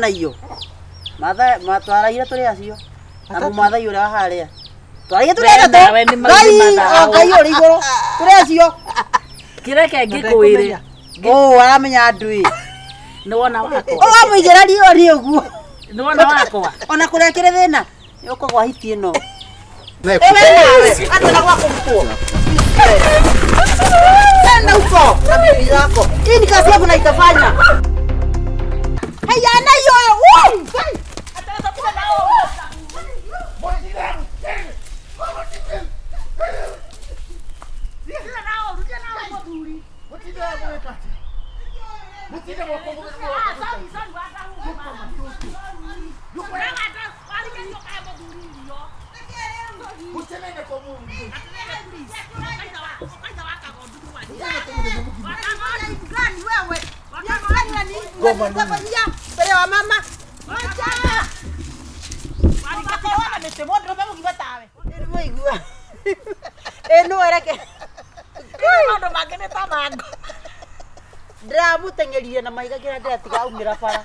iyo. Matwara ira turi acio. Na mumathai uri haria. Twari turenda to. Ngai uri iguru. Turi acio. Kireke ngikuire. Aramenya ndui. Ni wona wakwa. Muigera rio ri uguo. Ni wona wakwa. Ona kurekere thina. Yuko gwa hiti ino. Hata kwa kumkuo. Nenda huko na bibi yako. Hii ni kazi yako na itafanya. Haya na hiyo. Ataweza kula nao. Wamama. Ndamutengerie na maiga kira ndatiga aumira bara.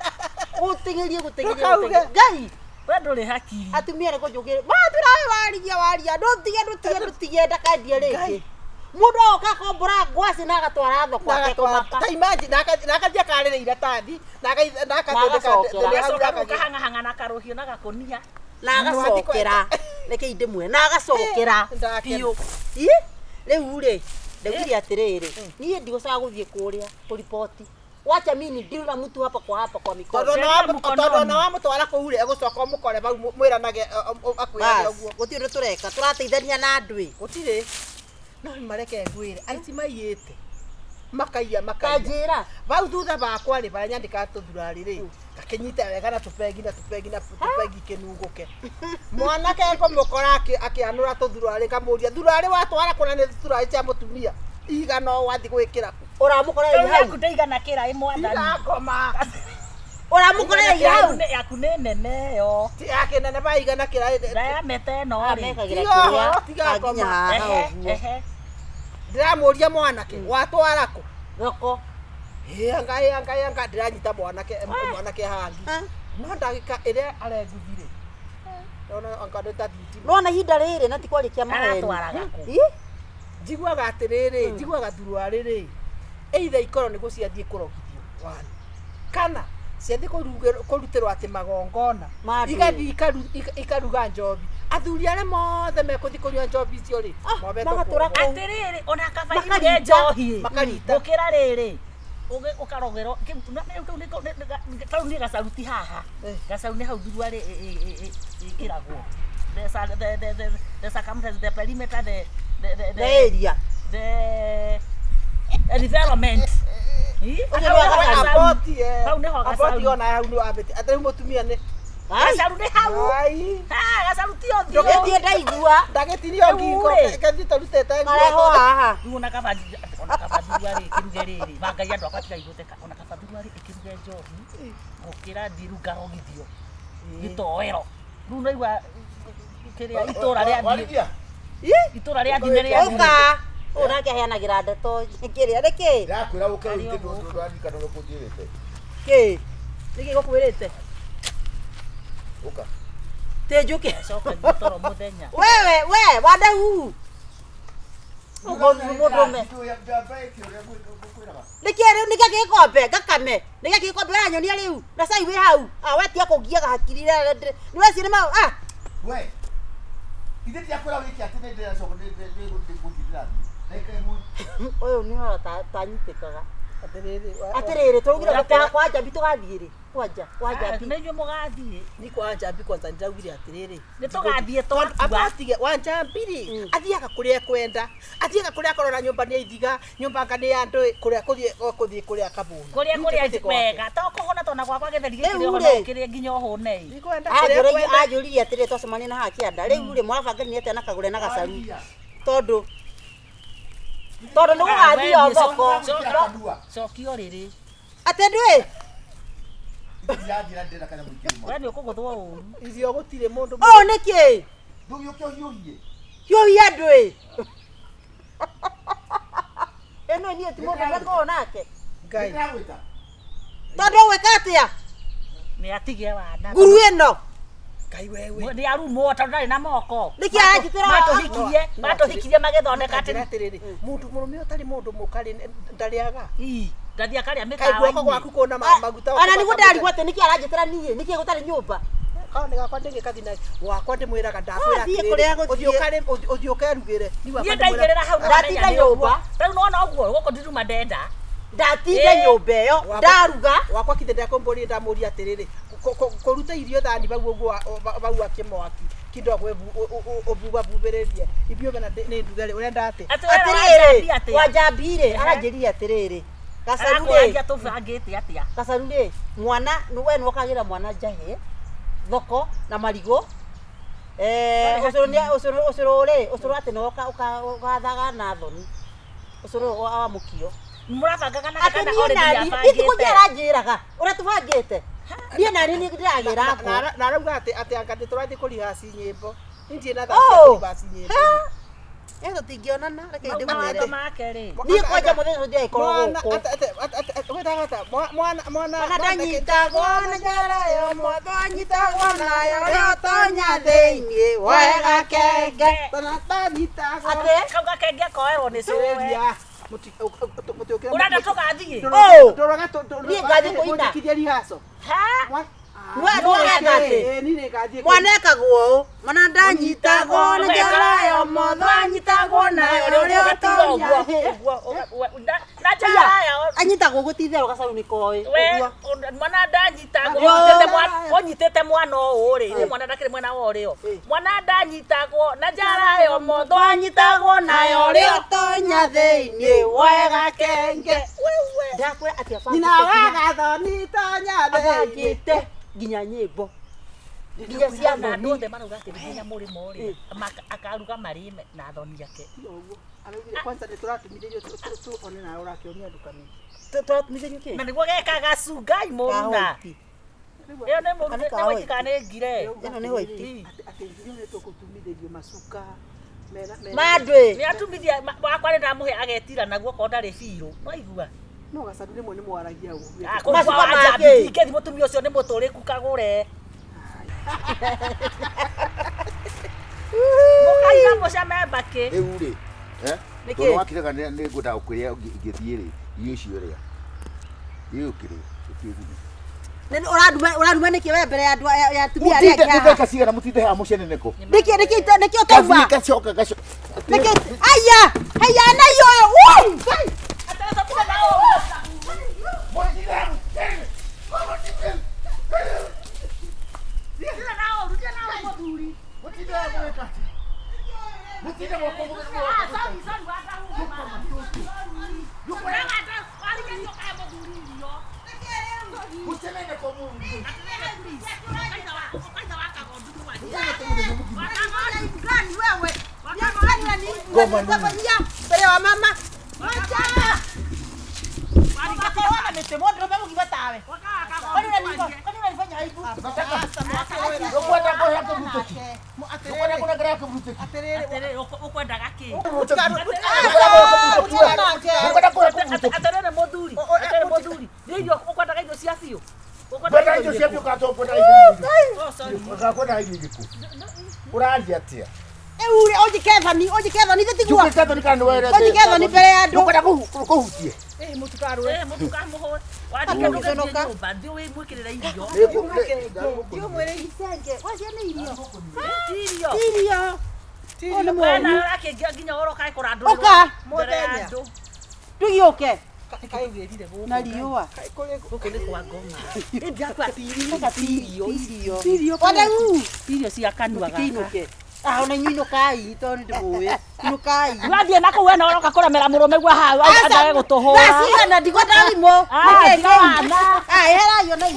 Utengerie Ngai. We nduri hakiri. Atumia reko njugire. Turawe waria. Ndutige ndakandie riki. Mundu oka kombora ngwasi na agatwara thoko akekoma. Ta imagine nakajia karire iratathi hanga na karuhio na gakunia na agacokera reke indimwe na agacokera biu riu ri ndegire atiriri nie ndigucaga guthie kuria kuripoti wacha mimi ndira mtu hapa kwa mikono todo na wamutwara kuu ri egucoka mukore bau mwiranage akwira uguo gutire tureka turateithania na ndui gutire no mareke ngwire aici maiyete makaiya kanjira bau thutha bakwa ri baranyandika tuthurari ri gakinyita wega na tupegi kinunguke mwanake eko mukora akianura tuthurari kamuria thurari watwara kuna ni thurari cia mutumia igano wathi gwikira uramukora hau kudeigana kira imwathani ngoma uramukora hau yaku ni nene yo ti yake nene baigana kira ndaya mete no ri tiga ngoma ndiramuria mwanake watwara ku thoko anga ndiranyita mwanake hangi no ndagika ire arenguthire ona anga ndetati nona hinda riri na tikwarikia maheni atwaraga ku njiguaga atiriri njiguaga thurwari ri either ikoro ni guciathie kurogithio wana kana ciathie kurutirwo ati magongona igathi ikaruga njobi athuri aria mothe mekuthi kunywa njobi icio ri atiriri ona kabaire njohi gukira riri ukarogero tau ni gacaruti haha gacaru ni hau thurwari ikiragwo the circumference the perimeter the area the development aboti ona hau ni abeti atari mutumia ni gacaru ni hau gacaru ti othio ndio ndaigua ndagetirio ngingo kathi tarutete mareho haha una kabadhuari kingereri magai andu akwatiga iguteka ona kabadhuari ikiruge njohi gukira thiru ngarogithio gitoero riu naigua kiria itura ria thine uka unake heanagira ndeto kiria riki ndakwira uke ndu ndwandika no kuthirite ki niki gukwirite uka tejuke coka gitoro muthenya we Wandahuhu mudume nikiru nigagikombe gakame nigagikombe wanyonia riu na sai wi hau wetia kugia gahakirire ni weci ma we inde tia kura wiki atine ndira coko ndi gutithira uyu ni ora tanyitikaga atiriri tugira kwa jambi tugathiri kwanja tunajua mugathie ni kwa jambi kwanza ndiraugire atiriri ni tugathie tondu abatige wanjambiri athiaga kuria kwenda athiaga kuria korora nyumba ni ithiga nyumba ngani ya ndu kuria kuria kabuni kuria wega to kuhona tona gwakwa getheri gikire kiria nginya hone ni kwenda kuria ajuri atire twacemania na hakianda riu ri mwabangani ete na kagure na gacaru tondu no gathio thoko cokio riri ate ndui yathira ndira kana mukiuma we ni ukuguthwo uru izio gutire mundu niki ndu yokyo hiuhie hiuhie ndui eno ni ati mundu ngako nake ngai ndawita tondu weka atia Nĩ atigie wana. Nguru ĩno. Kai wewe. Nĩ arumwo tondũ ndarĩ na moko. Nĩkĩ arajitĩra matũhikirie magĩthondeka atĩrĩrĩ. Mũndũ mũrũme ũtarĩ mũndũ mũkarĩ ndarĩaga. Ndathi akarĩa Kai mĩkawa-inĩ. guoko gwaku kuona maguta. Ana nĩguo ndarigwo atĩ nĩkĩ arajitĩra niĩ nĩkĩ gũtarĩ nyũmba. Kana gakwa ndĩngĩkathi na wakwa ndĩmwĩraga ndakwĩra atĩrĩrĩ ũthiĩ ũkerugĩre. Niĩ ndaingĩrĩra hau ndatinda nyũmba. Rĩu nona ũguo gũkũ ndiruma ndenda. Ndatinda nyũmba ĩyo ndaruga. Wakwa kithe ndakombori ndamũria atĩrĩrĩ kũruta irio thani bau ũguo bau akĩmwaki kidogo obubabubĩrĩrie ibio na nĩ ndugere ũrĩa ndate. Atĩrĩrĩ wanjambire aranjĩrire atĩrĩrĩ Gacharu rĩ tũbangĩte atĩa. Gacharu rĩ mwana we nĩ ũkagĩra mwana njahĩ thoko na marigũ ũcũrũ rĩ ũcũrũ atĩ nĩ ũgathaga na thoni ũcũrũ wa mũkio mũrabangaga na kana already itikũnjĩra aranjĩraga ũrĩa tũbangĩte niĩ nani nĩ ndĩragĩra ngũ na arauga atĩ anga tũrathiĩ kũrihaci nyĩmbo niĩ na thaci nyĩmbo ĩ tũtingĩonana reke mawatho ndĩmwĩre make rĩ niĩ kwanja mũthenya ũcio ndiagĩkorwo gũkũ mwana ndanyitagwo na njara yo motho anyitagwo nayo rĩotonya thĩinĩ wega kenge ndanyitagwo atĩ kau gakenge koerwo nĩ cũwe ũrenda tũgathiĩ niĩ ngathiĩ kũina kithia rihaco mwana ekagwo mwana ndanyitagwo na njara yo motho anyitagwo nayo rĩotonya anyitagwo gũtitherwo Gacharu nĩ koĩ mwana ndanyitagwo ũnyitĩte mwana ũũ rĩ nĩ mwana ndakĩrĩ mwena wa ũrĩo mwana ndanyitagwo na njara yo motho anyitagwo nayo rĩotonya thĩinĩ wega kenge ndakwĩra atĩ nyina wa gathoni tonya thĩinĩ nginya nyĩmbo nginya cia andũ thoni othe marauga atĩ nginya mũrĩmo rĩ akaruga marĩe na thoni yake kwanza nĩ tũratumithĩrio tuone nawe ũrakĩonia ndukani tũratumithĩrio kĩ na nĩguo gekaga Ngai mũruna ĩyo nĩ mũruna nĩ white kana nĩ ngire ĩno nĩ white atĩ nginya nĩ tũkũtumithĩrio macuka mandũ nĩ atumithia wakwa nĩ ndamũhe agetira naguo ko ndarĩ biirũ no igua no Gacharu rĩmwe nĩ mwaragia ũguo macuka make ingĩthi mũtumia ũcio nĩ mũtũrĩku kagũre mũkaina mũcame mbakĩ rĩu rĩ tondũ wakĩrega nĩ ngwenda gũkwĩra ingĩthiĩ rĩ irio icio rĩa gĩũkĩrĩ ũranduma nĩkĩ we mbere ya andũ ya atumia arĩa angĩ haha ndeka cigana mũtinde haha mũceneneko nĩkĩ ũtauma gacoka nĩkĩ aya haya nayo mbere wa mama ũkwendaga kĩ mũthuri nĩ irio ũkwendaga irio cia biũ ũrandia atĩa ojikethani thitigua ojikethani mbere ya andũ ũkwenda kũhutie mũtukamũhũe wathike ndũgathiĩ nyũmba thiĩ wĩmwĩkĩrĩre irio wena ũrakĩngia nginya ũrokae kũrandũrĩrwo mbere ya andũ tũgĩũke na riũa gũkũ nĩ kwa ngoma irio cia kanua gaka ona nyuinukai tondũ ndĩmũĩ inukai wathiĩ na kũu wena ũroka kũremera mũrũme gwa hau andage gũtũhũra cigana ndiko ndarimũ herayo na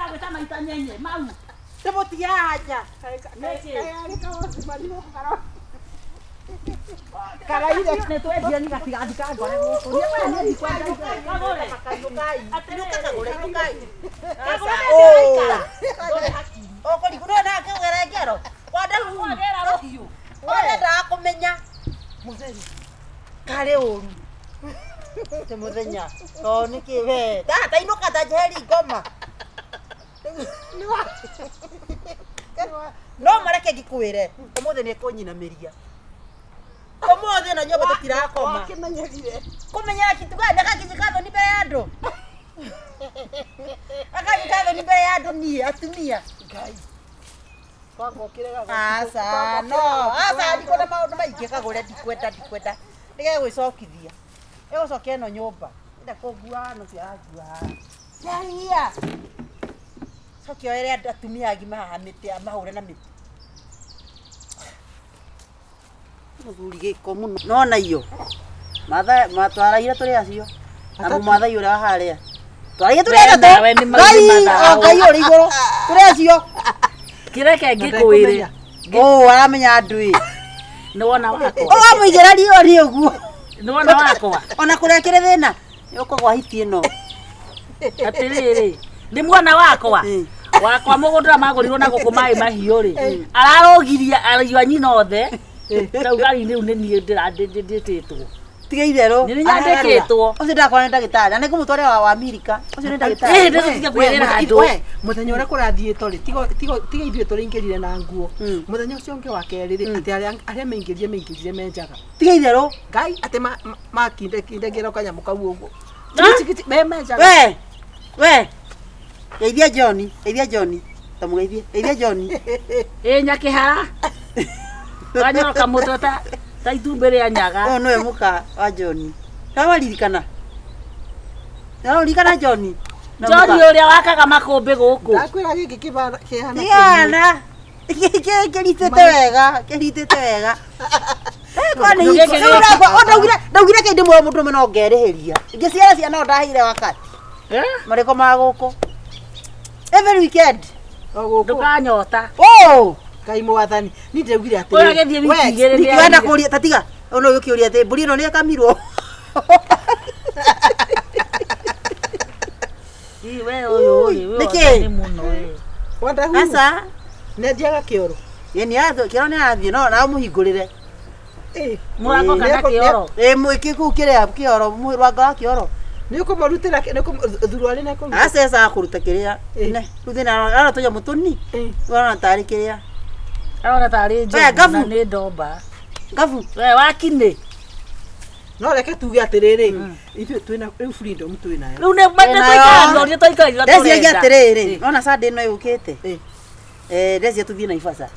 gwĩta maita nyenye mau ndĩmũtige haja karaire nĩ twendia ni gatigathika ngore gũkũ ũkũrigũrwo kĩgere ngero Wandahuhu ũrendaga kũmenya mũtheri karĩ ũru te muthenya to niki we tata inuka ta jeri ngoma no mareke gikwire umuthe ni kunyinamiria umuthe na nyoba tutirakoma kumenyera kitu gani akakijikatho ni mbere ya andu akajikatho ni mbere ya andu ni atumia ngai asa no asa ndiko na maundu maingi kagure ndikwenda ndige gwicokithia egũcokia ĩno nyũmba enda kũngua no ciagua yaia cokia oere atumia agima haha mĩtĩ mahũre na mĩtĩ mũthuri gĩko mũno nona iyo matwaraire tũrĩ acio na mũmathai ũrĩa harĩa twaraire tũrĩ atatũ ngai ũrĩ igũrũ tũrĩ acio kireke ngĩkwĩre aramenya andũ nĩ wona wakwa ũgamũigĩra rio nĩ ũguo nĩ wona wakwa ona kũrĩa kĩrĩ thĩna nĩũkũgwa hiti ĩno atĩrĩrĩ nĩ mwana wakwa mũgũndũra magũrirwo na gũkũ maĩ mahiũ rĩ ararũgiria ariũ a nyina othe rĩu gari rĩu nĩ niĩ ndĩtĩtwo tiga itherũ nĩ nyandĩkĩtwo ũcio ndakora nĩ ndagĩtarĩ na nĩ kũmũtware wa Amerika ũcio nĩ ndagĩtarĩ ndĩrĩtige kwĩrĩra andũ mũthenya ũrĩa kũrathiĩtwo rĩ tiga ithuĩ tũrĩingĩrire na nguo mũthenya ũcio ũngĩ wa kerĩ rĩ atĩ arĩa maingĩrire menjaga tiga itherũ ngai atĩ makindagĩra kanyamũ kau ũguo menjaga we geithia John tamũgeithie geithia John nyakĩhara wanyoroka mũtwe ta itumbĩ rĩa nyaga nĩwe mũka wa John nĩwaririkana John ũrĩa wakaga makũmbĩ gũkũ ndakwĩra gĩkĩ kĩhana kĩritĩte wega ndaugire kĩndĩ muoyo mũndũ ũmwe no ngerĩhĩria ingĩciara ciana ndahire wakati marĩko ma gũkũ every weekend ndũkanyota Ngai mwathani ni ndaugire atĩ ũrĩa gĩthiĩ wiki igĩrĩ nĩ kwenda kũria tatiga ono yũkĩũria atĩ mbũri ĩno nĩ ĩkamirwo we ũyũ nĩ mũno Wandahuhu asa nĩ ndiaga kĩoro kĩoro nĩ arathiĩ no na mũhingũrĩre mũrango kana kĩoro mwĩkĩ kũu kĩrĩa kĩoro rwanga wa kĩoro nĩ ũkũmarutĩra thuru arĩ na kũruta aca kũruta kĩrĩa rĩu thĩna arona tũnyamũ tũni arona tarĩ kĩrĩa arona tarĩ njogu na nĩ ndomba ngabu we wakinĩ no reke tuge atĩrĩrĩ ithuĩ twĩna rĩu freedom twĩnayo rĩu nĩ tũikarĩire ndeciagia atĩrĩrĩ nona Sunday ĩno yũkĩte ndecia tũthiĩ Naivasha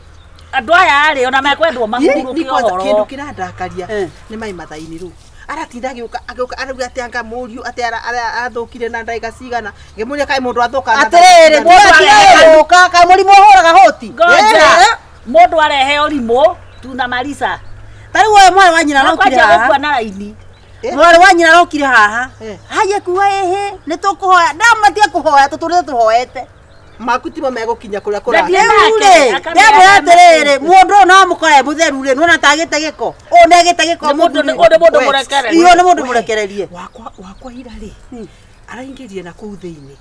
andũ aya rĩ ona mekwendwo mahurũkie ũhoro kĩndũ kĩrandakaria nĩ maĩ mathainĩ rĩu aratinda agĩũka arauga atĩ anga mũriũ atĩ arathũkire na ndagĩka cigana ngĩmũria kaĩ mũndũ athũka na atĩrĩrĩ mũndũ kaĩ mũrimũ ũhũraga hoti mũndũ arehe ũrimũ tunamaliza tarĩu we mwarĩ wa nyina arokire haha na raini mwarĩ wa nyina arokire haha haye kuga nĩ tũkũhoya ndamatia kũhoya tũtũrĩte tũhoete makuti megũkinya kũrĩa kũrathiĩ rĩu rĩ atĩrĩrĩ mũndũ ũyũ no mũkore mũtheru rĩ nĩwona ta agĩte gĩko ũũ nĩ agĩte gĩko nĩ mũndũ mũrekererie wakwa ira rĩ araingĩrire na kũu thĩinĩ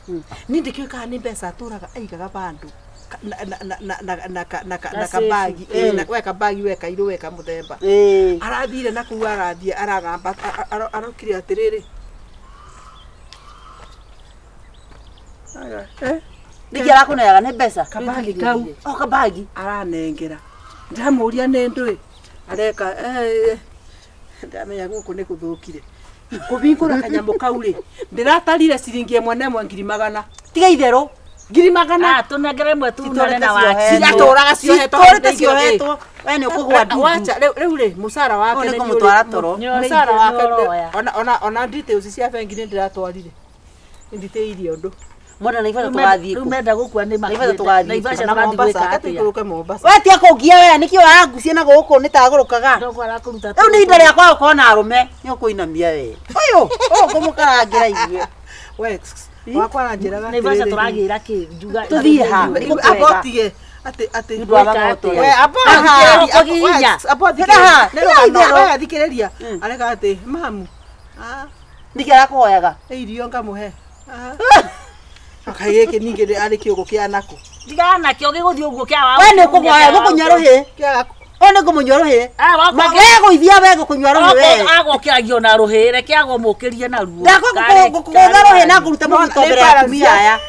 niĩ ndĩkĩũkaga nĩ mbeca atũraga aigaga bandũ na kabagi we kabagi we kairũ we kamũthemba arathire na kũu arathiĩ araramba arokire atĩrĩrĩ nĩkĩ arakũneaga nĩ mbeca kabagi kau kabagi aranengera ndamũria nĩ ndũĩ areka ndamenya gũkũ nĩ gũthũkire kũbingũra kanyamũ kau rĩ ndĩratarire ciringi 1,200 tiga itherũ 200 tũnengere imwe tunane na waci ciatũraga ciohetwo we nĩ ũkũgwa ndundu wacha rĩu rĩ mũcara wake nĩ kũmũtwara toro mũcara wake ona details cia bengi nĩ ndĩratwarire nditĩirie ũndũ mwana Naivasha tũgathiĩ rĩu menda gũkua nĩ Naivasha tũgathiĩ gwĩka atĩikũrũke Mombasa we tia kũngia we nĩkĩo warangucia na gũkũ nĩ tagũrũkaga rĩu nĩ ihinda rĩakwa gũkorwo na arũme nĩ ũkũinamia we ũyũ kũmũkarangĩra ithuĩ we wakwa aranjĩraga Naivasha tũragĩra kĩ njuga tũthiĩ ha abotige athikĩrĩria areka atĩ mamu nĩkĩ arakũhoyaga irio ngamũhe akaĩ gĩkĩ ningĩ arĩ kĩũgũ kĩa nako ndigana kĩo gĩgũthiĩ ũguo kĩa wa we nĩ ũkũhoya gũkũnyarũhĩ One ngumunywa ruhi. Magego ithia wego kunywa ruhi we. Agokiragio na ruhi reke agomukirie na ruo. Ndakugutha ruhi na kuruta mubuto mbere ya atumia aya.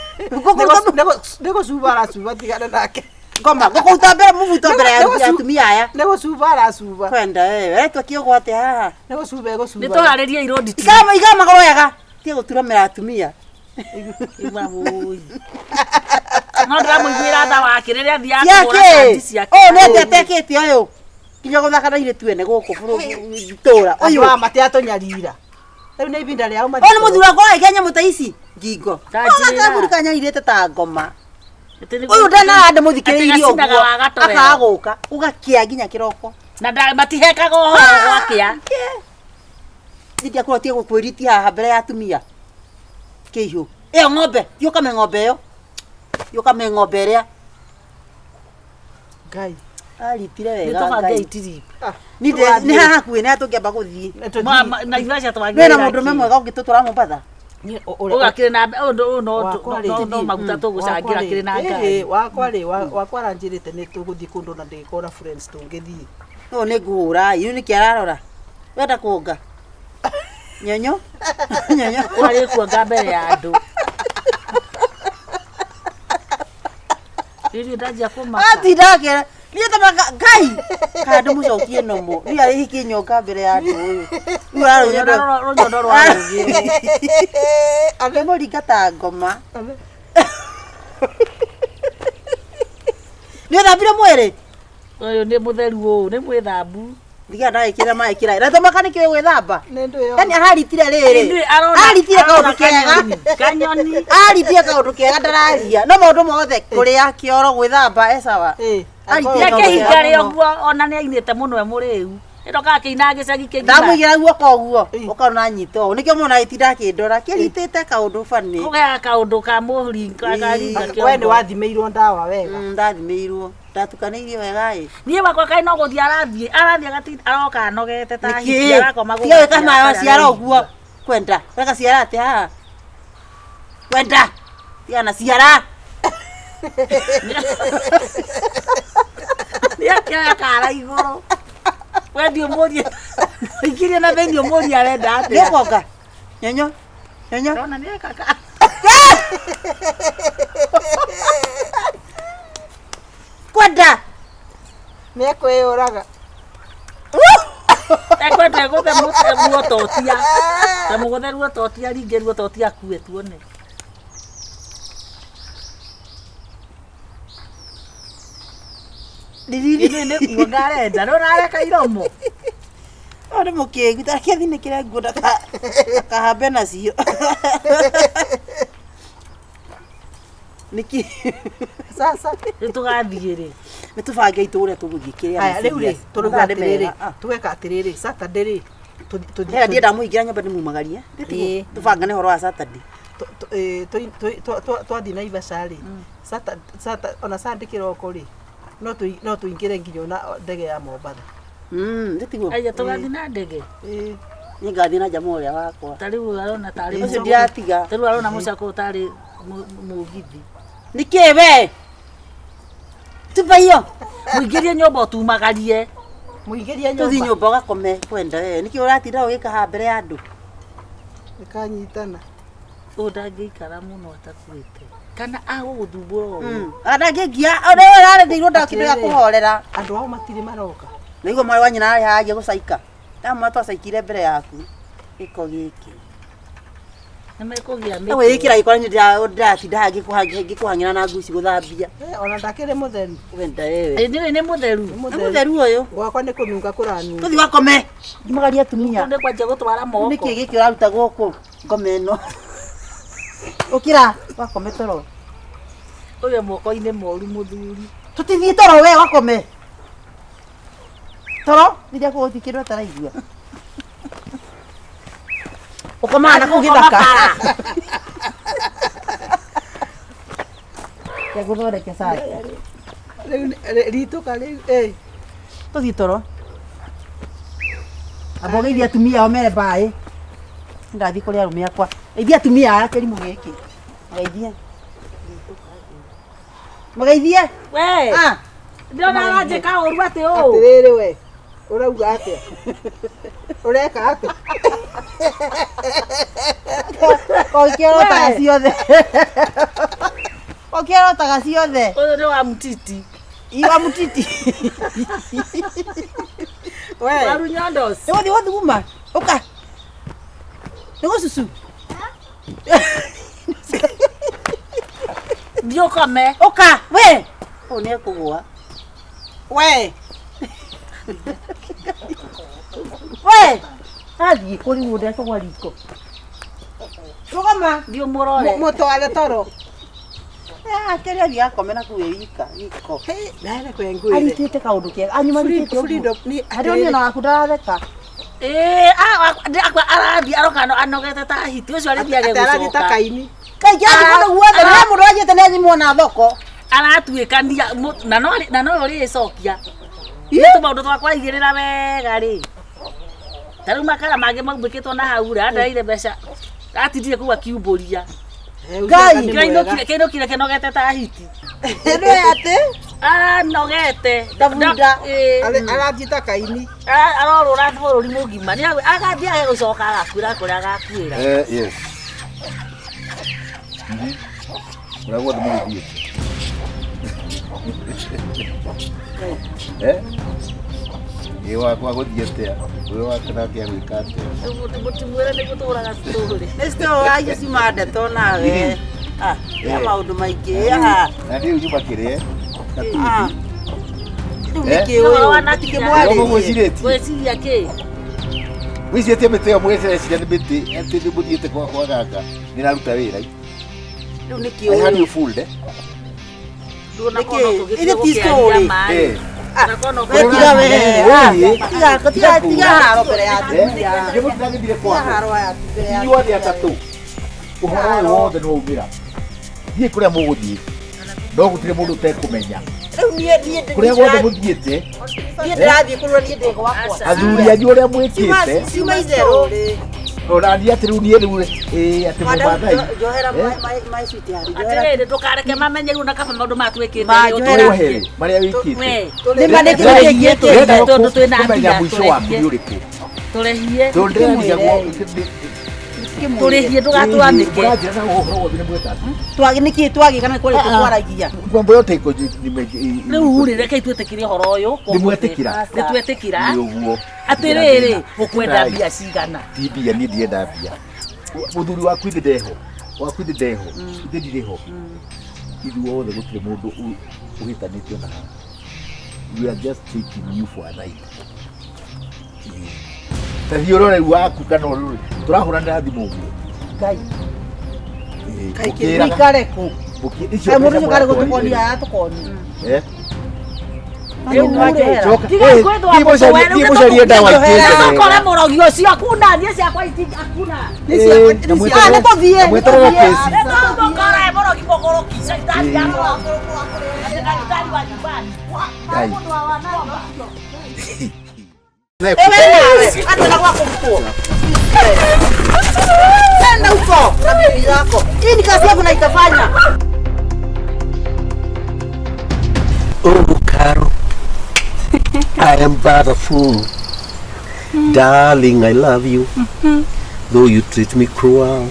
Nego subara suba tigana nake. Ngoma ngukuruta mbere mubuto mbere ya atumia aya. Nego subara suba. Kwenda wetu kiogo ate haha. Nego suba ego suba. Nitoharirie irondi. Igama goyaga. Tie guturamira atumia. Imamu. No ndamuigwira tha wake riria thia kura kandi ciake. Nete atekete uyu. Kinya guthaka na ire tuene guku buru tora. Uyu wa mate atonyarira. Riu ni ibinda ria uma. Oni muthura kwa Kenya mutaici ngingo. Ona burikanya irete ta ngoma. Uyu ndana ande muthikiririe uguo. Akaguka ugakia nginya kiroko. Na matihekaga uhoro gwakia. Ndikia kurotie gukwiritia haha mbere ya atumia. Kihiu. Iyo ng'ombe, yo kame ng'ombe yo. Yo kame ng'ombe ria. Ngai. Aritire wega. Nitobange itiri. Ni haha kuine atungiamba guthii. Na ivasha twangira. Wena mundu memwega ungitutura Mombasa. Ugakire na no maguta tugucangira kire na ngai. Wakwa ranjirite ni tuguthii kundu na ndikora friends tungithii. No ni nguhura, yu ni kiararora. Wenda kuonga. Nyonyo. Nyonyo. Wari kuonga mbere ya andu. Riri ndajia kumaka. Ati ndakira. Ni tamaka ngai. Kandu mucokie nomo. Ni ari hiki nyoka mbere ya andu uyu. Ni Ronyondo rwarugire. Ave morigata ngoma. Ni thambire mwiri. Uyu ni mutheru uyu ni mwithambu. Ndiga ndagikira mai kira. Na tomaka ni kiwe gwithamba. Nendo yo. Yani aharitire riri. Aharitire kaundu kega. Kanyoni. Aharitire kaundu kega ndararia. No maundu mothe kuria kioro gwithamba esawa. Aritire kehinga rio guo ona ni ainite muno e muriu. Ndoka kiina gicagi kingi. Ndamuigira guoko guo. Ukona nyito. Nikio mona itinda kindora kiritite kaundu fani. Kuga kaundu ka muhuri karinga kio. We ni wathimeirwo ndawa wega. Ndathimeirwo. Ndatukanirio wega i. Nie bakwa kai no guthia arathie agati aroka anogete ta hiti arakoma guo. Tiwe kama waciara guo. Kwenda. Weka ciara ate haha. Kwenda. Tiana ciara. Nia kia kara iguru. Wendi umurie. Ikiria na vendi umurie arenda ate. Ni kuonga. Nyonyo. Nyonyo. Rona ni kaka. Kwenda. Ni ekwiyuraga. Ekwenda guthe muototia. Na muguthe ruototia ringe ruototia kuwe tuone. Didi ni kuongare nda no nareka iromo. Ore mukingu takiathi ni kire ngunda kahambe nacio. Niki Sasa nitugathie ri. Nitubange iture tuguthie kiria. Aya riu ri turuga atiriri. Tugeka atiriri Saturday ri. Hera ndienda muingira nyumba ni mumagarie. Tubangane horo wa Saturday. Twathi na Ivasha ri. Saturday ona Sunday kiroko ri. No tuingire nginya na ndege ya Mombasa. Nditiguo. Aya tugathi na ndege. Ni ngathi na jamu uria wakwa. Tariu arona tari. Ucio ndiratiga. Tariu arona mucako tari mugithi. Nikiwe. Tubayo. Muingirie nyumba tumagarie. Muingirie nyumba. Tuthi nyumba gakome kwenda niki uratinda ugika ha mbere ya andu. Nikanyitana. Ndangikara muno atakuite. Kana aguguthumbura Andangigia ore rare ndirwo ndakindu ya kuhorera. Andu ao matiri maroka. Niguo mwari wa nyina ari haje gucaika. Ndamwe twacaikire mbere yaku. Iko giki. Nimekugia mimi. Ewe ikira ikora ndatinda ngikuhang'ira na nguci guthambia. Ona ndakire mutheru. Wenda ewe. Ni mutheru. Mutheru uyu. Gwakwa ni kununga kuranu. Tuthi wakome. Ndimagaria atumia. Nde kwanje gutwara moko. Niki giki uraruta guku ngome ino. Ukira wakome toro. Uyu moko-ini moru muthuri. Tutithie toro we wakome. Toro ndiria kuguthikirwo taraigua. Ukomana kugithaka. Ya guthondeke sai. Ritu kali Tuthi toro. Abogeithia atumia o mere bae. Ndathi kuria rume akwa. Eithia atumia ake rimu giki. Geithia. Magaithia? We. Ndio na aje ka oru ate o. Atiriri we. Urauga atia? Ureka atia? Kokiero tagaciothe. Kokiero tagaciothe. Oyo ndio wa mtiti. Iwa mutiti. We. Waru nyandos. Ndio wadi uma. Oka. Ndio susu. Ndio kame. Oka, we. One kugwa. We. We. Hadi kuri muda kwa liko. Rogama. Ndio morore. Mutware toro. Keria dia komena kuwika iko. Nane kwengwire. Aritite kaundu kega. Anyuma ritite freedom ni hadi na kudaratheka. Akwa arathi arokano anogete ta hiti ucio ari biage gucoka. Arathi ta kaini. Kaija kono guothe na mundu ajete na nyimo na thoko. Aratuikania na no uri icokia. Itu maundu twakwa igirira wega ri. Taru makara mage maubikitwo na haura andaire mbeca. Atindire kuwa kiumburia. Ngai kino kire kinogete ta hiti. Ndo ate? Nogete. Davunda. Arathi ta kaini. Arorora bururi mugima. Ni agathia gucoka agakwira kuria agakwira. Yes. Uragwa ndumuthie. Ewa kwa guthiete. Wewe wakana kia wikate. Mutimwira ni gutura story. Nesto ayo simada to nawe. Ya maundu maingi. Na ndio nyumba kire. Gweciria ki wicitie mite yo mwecerecia ni miti ati ni muthiete kwa gaka ni naruta wira riu nikio I had you fooled ndona kono ile tistori na kono tiga we tiga haro mbere ya ni mutagithire kwa haro ya mbere ya inyuothe atatu uhoro wothe no umira thie kuria muguthie no gutire mundu utekumenya riu nie kuria guothe muthiete nie ndirathie kurwa nie ndego wakwa athuri anyu uria mwikite sima izero Orania ati riu nie riu ati mubathai johera mai sweet hari atirire tukareke mamenye riu na kaba maundu matwikite ohere maria wikite ni manekire tondu twina mbia mwisho wa muriku turehie tondrenia turehie tugatwanike urajira na uhoro wothe ni mwetatu twagi niki twagi kana kuri twaragia mambo yote iko riu ri reke itwetikire horo uyu nimwetikira nitwetikira uguo atiriri ukwenda mbia cigana tibia ni ndienda mbia muthuri waku ithideho ithidireho ithu wothe gutire mundu uhitanitio na we are just taking you for a ride tathi urore waku kana urore turahura na thimu uguo ngai kira kareku icio mundu kare gutukonia atukoni Kimucarie ndawa kore murogi ucio akuna nie ciakwa akuna tuthie mwetaraga kesi kore murogi mogoroki caitani ya ndagitari wa nyumbani Anda wako mkuu. Nenda huko na bibi yako. Hii ni kazi yako na itafanya. Oh, Caro, I am but a fool. Darling, I love you. Though you treat me cruel,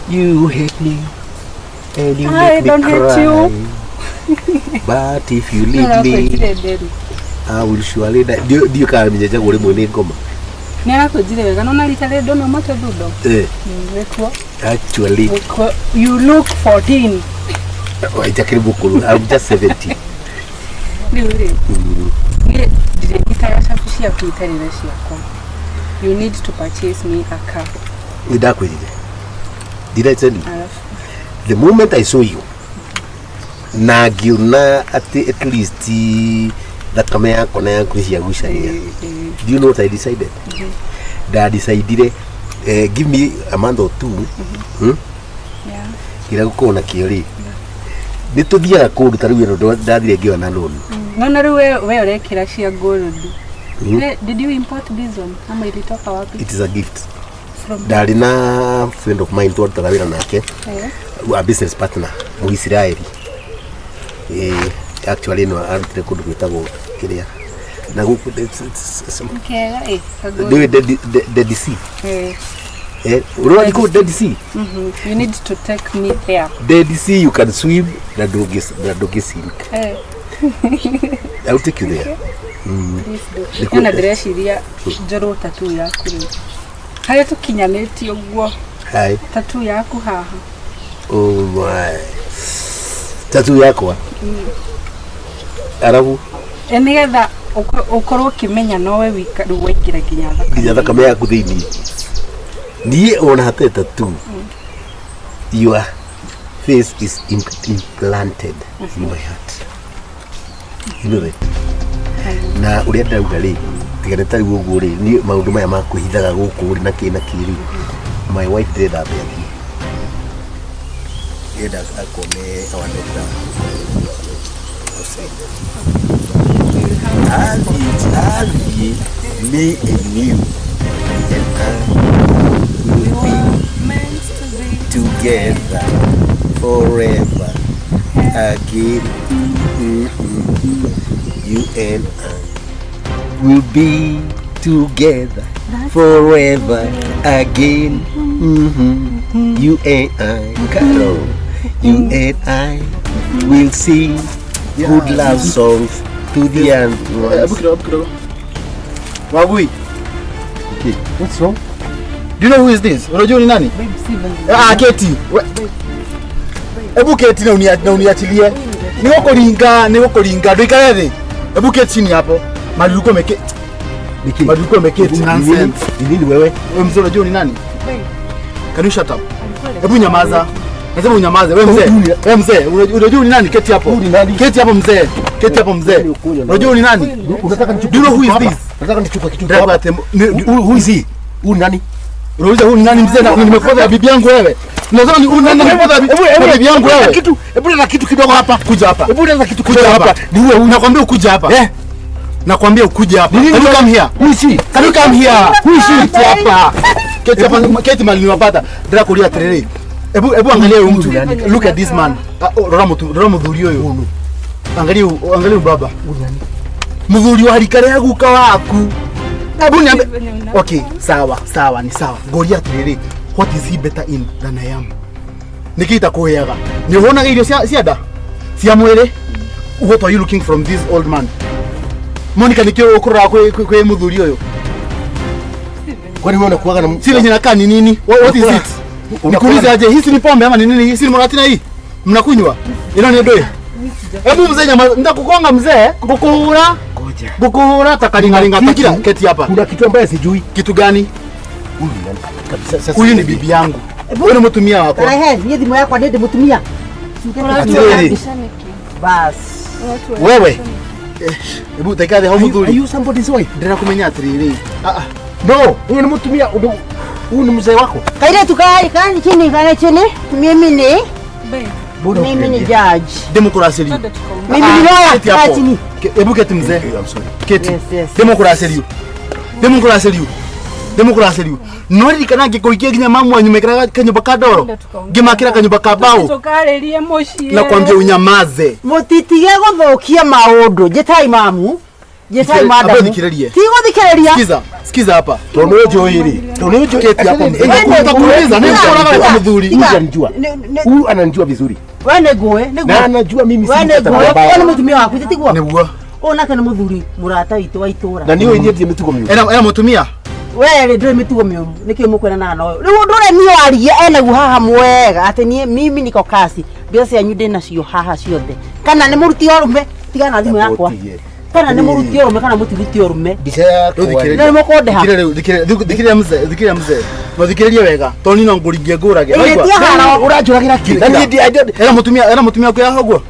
you hate me and you make me cry. But if you leave me, I will surely die. Do you call me Jaja Gori Mone Goma? Actually, you look 14. I'm just 17. You need to purchase me a car. Did I tell you? The moment I saw you, Nagiuna at least that kamea kona kushiyagusha here. Do you know what I decided? That I decided give me a month or two. Yeah. Kira gukona kiori. Nituthiaga kundu tariwe ndathire ngiwa na loan. Nona we urekira cia gold. Did you import this one? Ama ilitoka wapi? It is a gift. From Darina, friend of mine told Tarawira nake. A business partner mu Israeli. actually no arutire kundu gwitagwo kiria na guku Kega do the sea urodi the sea you need to take me there. The sea you can swim na dogi sink. I'll take you there. Yana ndĩreciria njorwo tattoo yaku rĩu harĩa tũkinyanĩtie ũguo tattoo yaku haha. Oh my tattoo yakwa arabu nĩgetha ũkorwo ũkĩmenya nowe wika rĩu waingĩra nginya thakame yaku thĩinĩ niĩ ona hatarĩ tattoo your face is implanted in my heart. You know that? Na uria ndauga ri tigane tari uguo ri ni maundu maya makuhithaga guku ri na kina kiri my wife did that baby yeda akome awandeta Avi, me and you and I will be meant to be together forever again. You and I will be together forever again. You and I, Carol, you and I will sing good love songs to the young ones. Wagui. Okay, what's wrong? Do you know who is this? Unajua ni nani? Keti. Ebu keti na uniachilie. Niwo kuringa. Ndio ikale. Ebu keti chini hapo. Maluko meketi. Nonsense. Nini wewe? Wewe mzee unajua ni nani? Can you shut up? Ebu nyamaza. Nasema unyamaze. Wewe mzee. Unajua ni nani? Keti hapo. Keti hapo mzee. Unajua ni nani? Unataka Do you know who is this? Nataka nichukue kitu hapa. Who is he? Who nani? Unauliza huyu nani mzee na nimepoteza bibi yangu wewe. Unasema ni huyu nani nimepoteza bibi yangu wewe. Hebu na kitu kidogo hapa. Kuja hapa. Hebu na kitu kuja hapa. Ni wewe nakwambia ukuje hapa. Nakwambia ukuje hapa. Can you come here? Who is he? Can you come here? Who is he hapa? Keti mali niwapata. Ndio kulia trele. Hebu angalia huyu mtu. Look at this man. Rora mudhuri huyo. Angalia baba. Mudhuri wa harikare yaguka waku. Hebu niambe. Okay, sawa, ni sawa. Goria trele. What is he better in than I am? Nikita kuheaga. Ni unaona ile siada? Sia mwele. What are you looking from this old man? Monica nikio ukura kwa mudhuri huyo. Kwani wewe unakuaga na sile jina ni nini? What is it? Nikuulize aje, hii ni pombe ama ni nini? Hii ni moratina hii? Mnakunywa? Ila ni doe. Hebu mzee nyama nitakukonga mzee, kukuhura. Ngoja. Kukuhura takalingalinga takira keti hapa. Kuna kitu ambaye sijui. Kitu gani? Huyu ni bibi yangu. Wewe ni mtumia wako. Ni dhimu yako ndio mtumia. Bas. Wewe. Hebu takade hao mzuri. Are you somebody's wife? Ndio kumenya atiriri. No, huyu ni mtumia. Huyu ni mzee wako. Kaire tukai kani chini. Mimi ni judge. Demokrasia. Mimi ni lawyer chini. Hebu keti mzee. I'm sorry. Keti. Demokrasia. Nori kana ngikuikia ginya mamu anyumekera kanyumba ka doro. Ngimakira kanyumba ka bao. Tukarerie mushie. Na kwambia unyamaze. Mutitige guthukia maundu. Jetai mamu. Jetai madam. Abadhikiririe. Tiguthikiria. Sikiza hapa. Tonojo hili. Tonojo keti hapo mzee. Nitakuuliza nini unaona kama mdhuri? Huyu ananijua vizuri. Wewe na anajua mimi si mtata baba. Wewe mtumia wako titigwa. Niguo. Ona kana muthuri murata witu wa itura. Na niwe ndiye mitugo mimi. Ena mutumia. Wewe ndio mitugo mioru. Nikio mukwena na no. Riu ndore mio arie ena gu haha mwega ati nie mimi niko kasi. Mbese yanyu ndina cio haha ciothe. Kana ni muruti orume tigana thimu yakwa. Kana ni muruti orume kana mutiruti orume. Bicha yako. Ndio mukonde ha. Thikiria mzee. Muthikiririe wega. Toni no nguringie ngurage. Urajuragira kile. Ena mutumia kwa hogwo.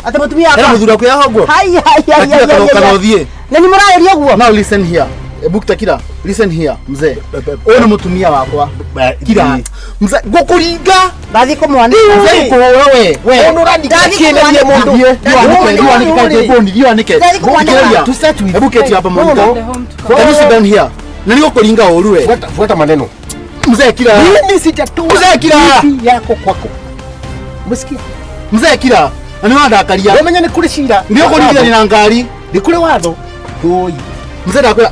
Ate mutumia hapa. Ena muthura kwa hogwo. Hai. Kana uthie. Na ni muraeria guo. Now listen here. Ebukta kira. Listen here mzee. Ona mutumia wakwa. Kira. Mzee gukuringa. Ndathi kumwani. Mzee kuhura we. Ono randika kiendelie mundu. Nike. Ebuketi hapa mundu. Can you sit down here? Na niko kuringa oru we. Fuata maneno. Mzee kira. Mimi sijatoa. Mzee kira. Yako kwako. Msikia? Mzee kira. Na nĩ wandakaria. Wamenya nĩ kũrĩ cira. Ndio kũringithania na ngari. Nĩ kũrĩ watho. Oi. Mzee ndakwĩra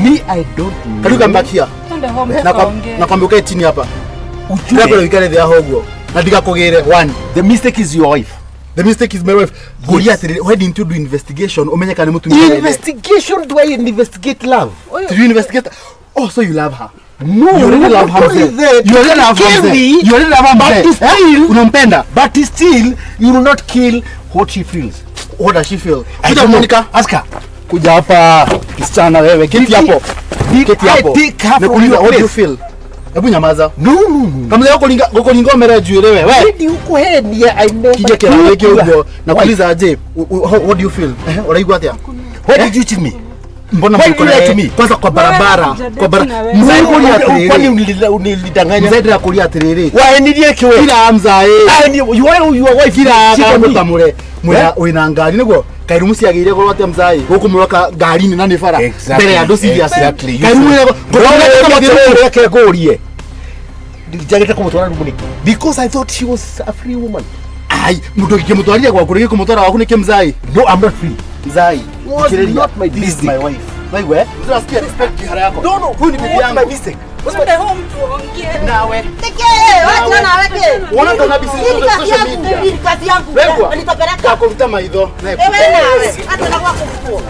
Me I don't know. kariu kambakia. Na kwambia ukae chini hapa. Ndakwĩra wikare thĩ haha ũguo. Na ndigakũgĩre one. The mistake is your wife. The mistake is my wife. Goria atĩrĩrĩ, why didn't you do investigation? Umenye kana mũtumia. Investigation, do I investigate love? Did you investigate? Oh, so you love her. No, You already love her. You already love her. You already love her. But still, unampenda. But still, you will not kill what she feels. What does she feel? I Kuja don't know. Monica. Ask her. Kuja hapa kisichana wewe. Keti hapo. Keti hapo. Take her from Nakuuliza, your what do you place. feel? Hebu nyamaza. No, no, no. Kama leo gokolinga omera juere wewe. Ready uko head ya I never. Kija kila wiki huko. Nakuuliza aje, what do you feel? Unaigua atia? Why did you cheat me? Mbona Why mko you lie to me? kwanza kwa barabara. Kwa barabara. Mzee Kwani kulia unilidanganya? Mzee ndio kulia atiriri. Why nilie kiwe? Kila mzae. Your wife Kila cheat on me. kamure. Mwena wina ngari niguo. Kairumu ciagire gorwo atia mzae. Guku muroka ngari ni nani bara. Mbere ya ndo serious. Exactly. Kairumu Ngoja kegorie. Ndijagete kumutwara rumuni. Because I thought she was a free woman. ai mtu akimtwalia kwa kurege kumtwara wako ni kimzai. No, I'm not free. Mzai. Was not my This is mistake. my wife. Wewe, unasikia respect kihara yako. No, no. Huyu ni bibi What's yangu. my mistake? Nawe. Wacha na weke. Unaona ndo nabii Hii ni kazi yangu. Hii ni kazi yangu. Wewe. Nitapeleka. Kwa kuvuta maidho. Wewe nawe. Hata na wako huko.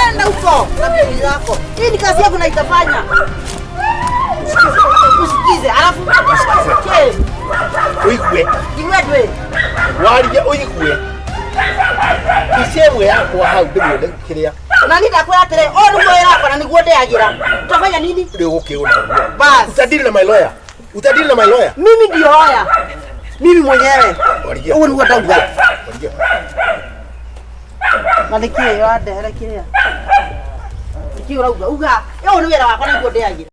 Nenda huko. Na bibi yako. Hii ni kazi yangu na itafanya. Usikize. Alafu usikize. Oigwe. Iwedwe. Warigia oigwe. Isemwe yako hau ndimwende kiria. Na nitakwenda atire. O ni mwera hapa na niguo ndeagira. Utafanya nini? Ndio ukiona. Bas. Utadili na my lawyer. Utadili na my lawyer. Mimi ndio haya. Mimi mwenyewe. Warigia. Huo ni wadau. Warigia. Malikia yade, halakia. Ikiwa uga. Yo ni wera wako na niguo ndeagira.